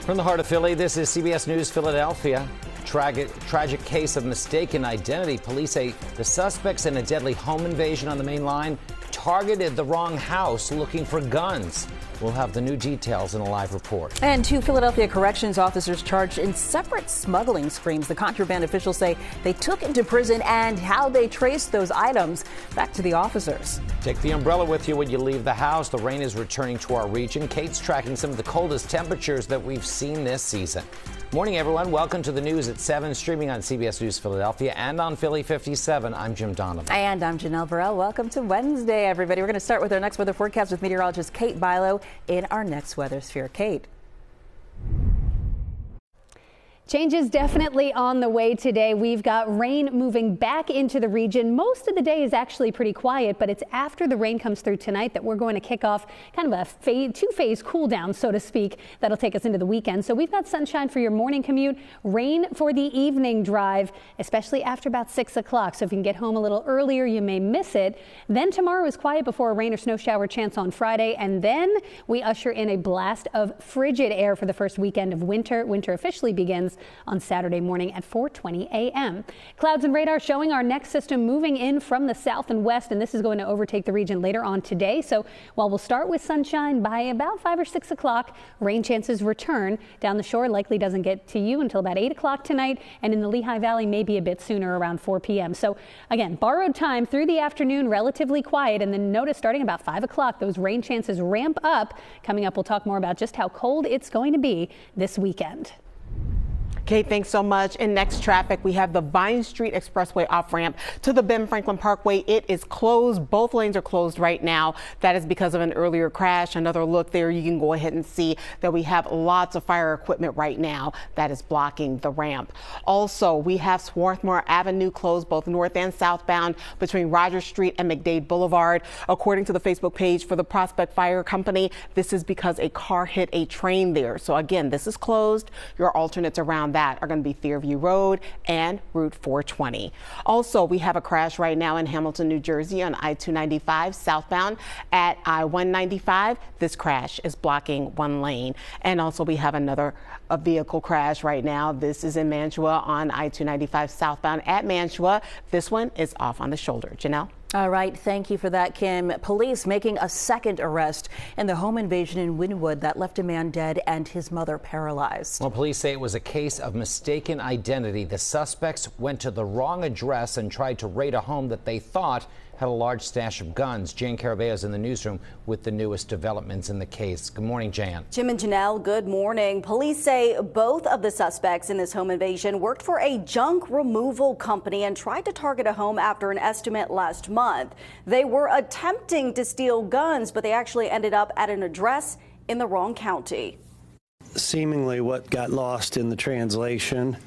From the heart of Philly, this is CBS News Philadelphia. Tragic case of mistaken identity. Police say the suspects in a deadly home invasion on the main line targeted the wrong house looking for guns. We'll have the new details in a live report. And 2 Philadelphia corrections officers charged in separate smuggling screams. The contraband officials say they took into prison and how they traced those items back to the officers. Take the umbrella with you when you leave the house. The rain is returning to our region. Kate's tracking some of the coldest temperatures that we've seen this season. Morning, everyone. Welcome to the news at 7, streaming on CBS News Philadelphia and on Philly 57. I'm Jim Donovan. And I'm Janelle Burrell. Welcome to Wednesday, everybody. We're going to start with our next weather forecast with meteorologist Kate Bilo in our next weather sphere. Kate. Change is definitely on the way today. We've got rain moving back into the region. Most of the day is actually pretty quiet, but it's after the rain comes through tonight that we're going to kick off kind of a two-phase cool down, so to speak, that'll take us into the weekend. So we've got sunshine for your morning commute, rain for the evening drive, especially after about 6 o'clock. So if you can get home a little earlier, you may miss it. Then tomorrow is quiet before a rain or snow shower chance on Friday. And then we usher in a blast of frigid air for the first weekend of winter. Winter officially begins on Saturday morning at 4:20 a.m. Clouds and radar showing our next system moving in from the south and west, and this is going to overtake the region later on today. So while we'll start with sunshine by about 5 or 6 o'clock, rain chances return down the shore. Likely doesn't get to you until about 8 o'clock tonight, and in the Lehigh Valley maybe a bit sooner, around 4 p.m. So again, borrowed time through the afternoon, relatively quiet, and then notice starting about 5 o'clock those rain chances ramp up. Coming up, we'll talk more about just how cold it's going to be this weekend. Kate, thanks so much. In next traffic, we have the Vine Street Expressway off-ramp to the Ben Franklin Parkway. It is closed. Both lanes are closed right now. That is because of an earlier crash. Another look there, you can go ahead and see that we have lots of fire equipment right now that is blocking the ramp. Also, we have Swarthmore Avenue closed both north and southbound between Rogers Street and McDade Boulevard. According to the Facebook page for the Prospect Fire Company, this is because a car hit a train there. So again, this is closed. Your alternates around that are going to be Fairview Road and Route 420. Also, we have a crash right now in Hamilton, New Jersey on I-295 southbound at I-195. This crash is blocking one lane. And also we have another vehicle crash right now. This is in Mantua on I-295 southbound at Mantua. This one is off on the shoulder. Janelle? All right. Thank you for that, Kim. Police making a second arrest in the home invasion in Wynnewood that left a man dead and his mother paralyzed. Well, police say it was a case of mistaken identity. The suspects went to the wrong address and tried to raid a home that they thought had a large stash of guns. Jan Carabeo is in the newsroom with the newest developments in the case. Good morning, Jan. Jim and Janelle, good morning. Police say both of the suspects in this home invasion worked for a junk removal company and tried to target a home after an estimate last month. They were attempting to steal guns, but they actually ended up at an address in the wrong county. Seemingly what got lost in the translation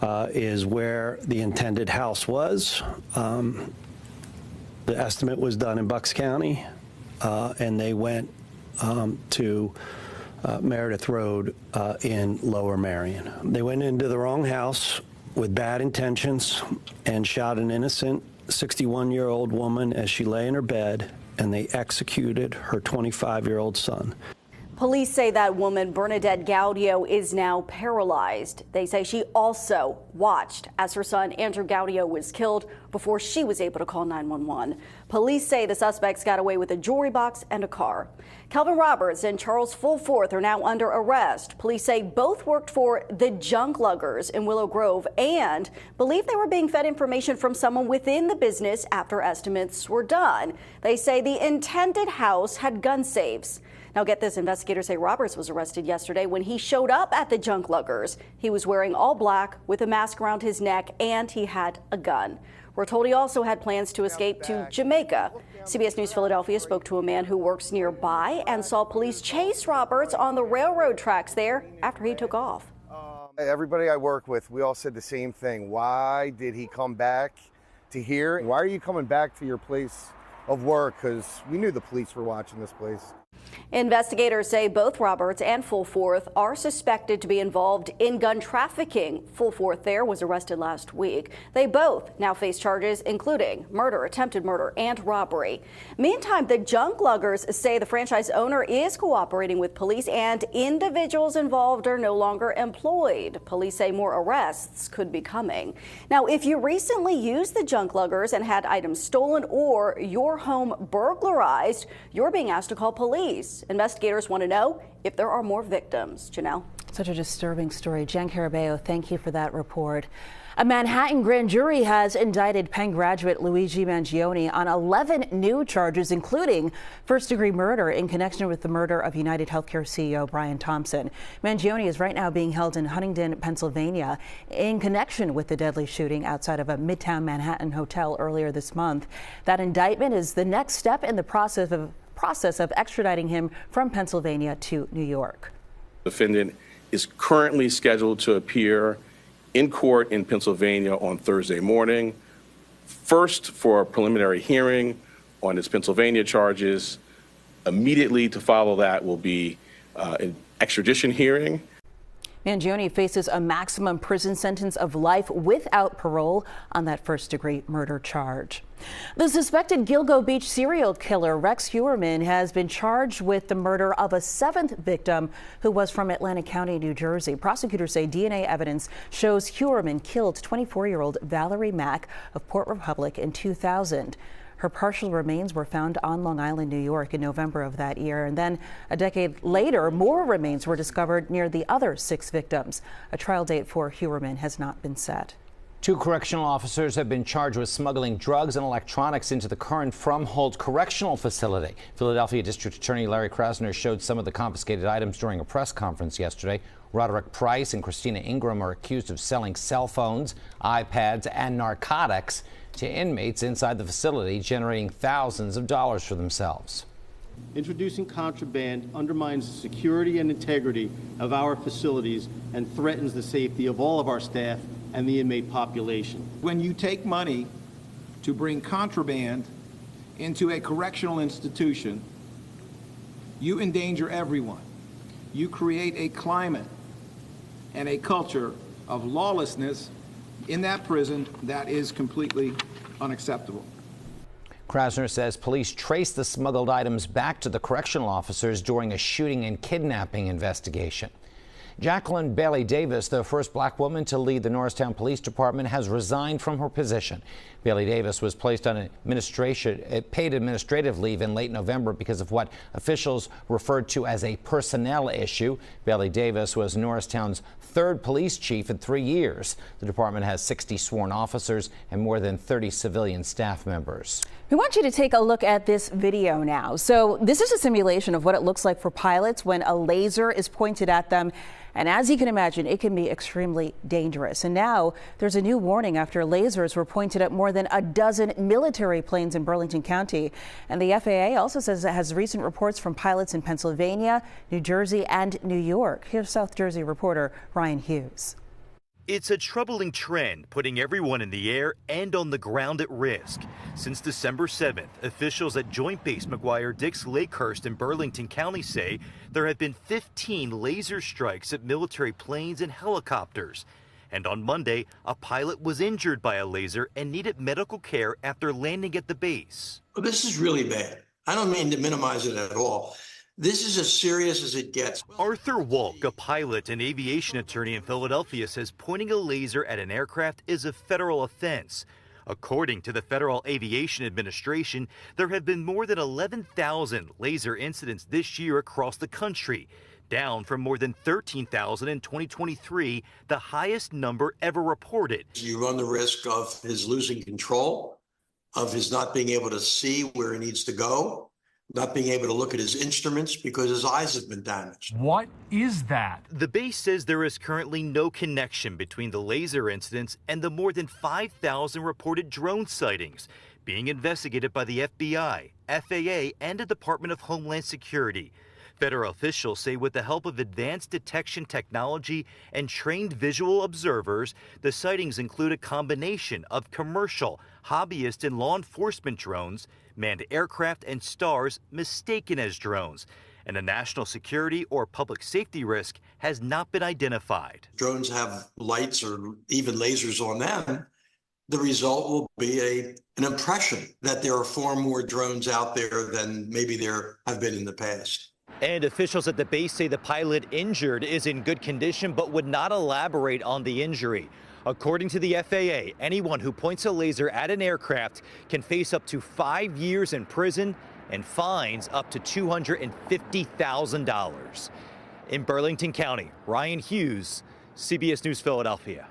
is where the intended house was. The estimate was done in Bucks County, and they went to Meredith Road in Lower Marion. They went into the wrong house with bad intentions and shot an innocent 61-year-old woman as she lay in her bed, and they executed her 25-year-old son. Police say that woman, Bernadette Gaudio, is now paralyzed. They say she also watched as her son, Andrew Gaudio, was killed before she was able to call 911. Police say the suspects got away with a jewelry box and a car. Calvin Roberts and Charles Fulforth are now under arrest. Police say both worked for the junk luggers in Willow Grove and believe they were being fed information from someone within the business after estimates were done. They say the intended house had gun safes. Now get this, investigators say Roberts was arrested yesterday when he showed up at the junk luggers. He was wearing all black with a mask around his neck and he had a gun. We're told he also had plans to escape to Jamaica. CBS News Philadelphia spoke to a man who works nearby and saw police chase Roberts on the railroad tracks there after he took off. Everybody I work with, we all said the same thing. Why did he come back to here? Why are you coming back to your place of work? Because we knew the police were watching this place. Investigators say both Roberts and Fulforth are suspected to be involved in gun trafficking. Fulforth there was arrested last week. They both now face charges including murder, attempted murder, and robbery. Meantime, the junk luggers say the franchise owner is cooperating with police and individuals involved are no longer employed. Police say more arrests could be coming. Now, if you recently used the junk luggers and had items stolen or your home burglarized, you're being asked to call police. Investigators want to know if there are more victims. Janelle. Such a disturbing story. Jen Carabeo, thank you for that report. A Manhattan grand jury has indicted Penn graduate Luigi Manion on 11 new charges, including first-degree murder in connection with the murder of United Healthcare CEO Brian Thompson. Manion is right now being held in Huntington, Pennsylvania, in connection with the deadly shooting outside of a Midtown Manhattan hotel earlier this month. That indictment is the next step in the process of extraditing him from Pennsylvania to New York. The defendant is currently scheduled to appear in court in Pennsylvania on Thursday morning, first for a preliminary hearing on his Pennsylvania charges. Immediately to follow that will be an extradition hearing. Manion faces a maximum prison sentence of life without parole on that first-degree murder charge. The suspected Gilgo Beach serial killer Rex Heuermann has been charged with the murder of a 7th victim who was from Atlantic County, New Jersey. Prosecutors say DNA evidence shows Heuermann killed 24-year-old Valerie Mack of Port Republic in 2000. Her partial remains were found on Long Island, New York in November of that year. And then a decade later, more remains were discovered near the other 6 victims. A trial date for Heuermann has not been set. 2 correctional officers have been charged with smuggling drugs and electronics into the Curran-Fromhold Correctional Facility. Philadelphia District Attorney Larry Krasner showed some of the confiscated items during a press conference yesterday. Roderick Price and Christina Ingram are accused of selling cell phones, iPads, and narcotics to inmates inside the facility, generating thousands of dollars for themselves. Introducing contraband undermines the security and integrity of our facilities and threatens the safety of all of our staff and the inmate population. When you take money to bring contraband into a correctional institution, you endanger everyone. You create a climate and a culture of lawlessness in that prison that is completely unacceptable. Krasner says police traced the smuggled items back to the correctional officers during a shooting and kidnapping investigation. Jacqueline Bailey Davis, the first black woman to lead the Norristown Police Department, has resigned from her position. Bailey Davis was placed on paid administrative leave in late November because of what officials referred to as a personnel issue. Bailey Davis was Norristown's 3rd police chief in 3 years. The department has 60 sworn officers and more than 30 civilian staff members. We want you to take a look at this video now. So this is a simulation of what it looks like for pilots when a laser is pointed at them. And as you can imagine, it can be extremely dangerous. And now there's a new warning after lasers were pointed at more than a dozen military planes in Burlington County. And the FAA also says it has recent reports from pilots in Pennsylvania, New Jersey, and New York. Here's South Jersey reporter Ryan Hughes. It's a troubling trend, putting everyone in the air and on the ground at risk. Since December 7th, officials at Joint Base McGuire-Dix Lakehurst in Burlington County say there have been 15 laser strikes at military planes and helicopters. And on Monday, a pilot was injured by a laser and needed medical care after landing at the base. Well, this is really bad. I don't mean to minimize it at all. This is as serious as it gets. Arthur Walk, a pilot and aviation attorney in Philadelphia, says pointing a laser at an aircraft is a federal offense. According to the Federal Aviation Administration, there have been more than 11,000 laser incidents this year across the country, down from more than 13,000 in 2023, the highest number ever reported. You run the risk of his losing control, of his not being able to see where he needs to go, not being able to look at his instruments because his eyes have been damaged. What is that? The base says there is currently no connection between the laser incidents and the more than 5,000 reported drone sightings being investigated by the FBI, FAA, and the Department of Homeland Security. Federal officials say with the help of advanced detection technology and trained visual observers, the sightings include a combination of commercial, hobbyist, and law enforcement drones, manned aircraft and stars mistaken as drones. And a national security or public safety risk has not been identified. Drones have lights or even lasers on them. The result will be an impression that there are far more drones out there than maybe there have been in the past. And officials at the base say the pilot injured is in good condition, but would not elaborate on the injury. According to the FAA, anyone who points a laser at an aircraft can face up to 5 years in prison and fines up to $250,000. In Burlington County, Ryan Hughes, CBS News Philadelphia.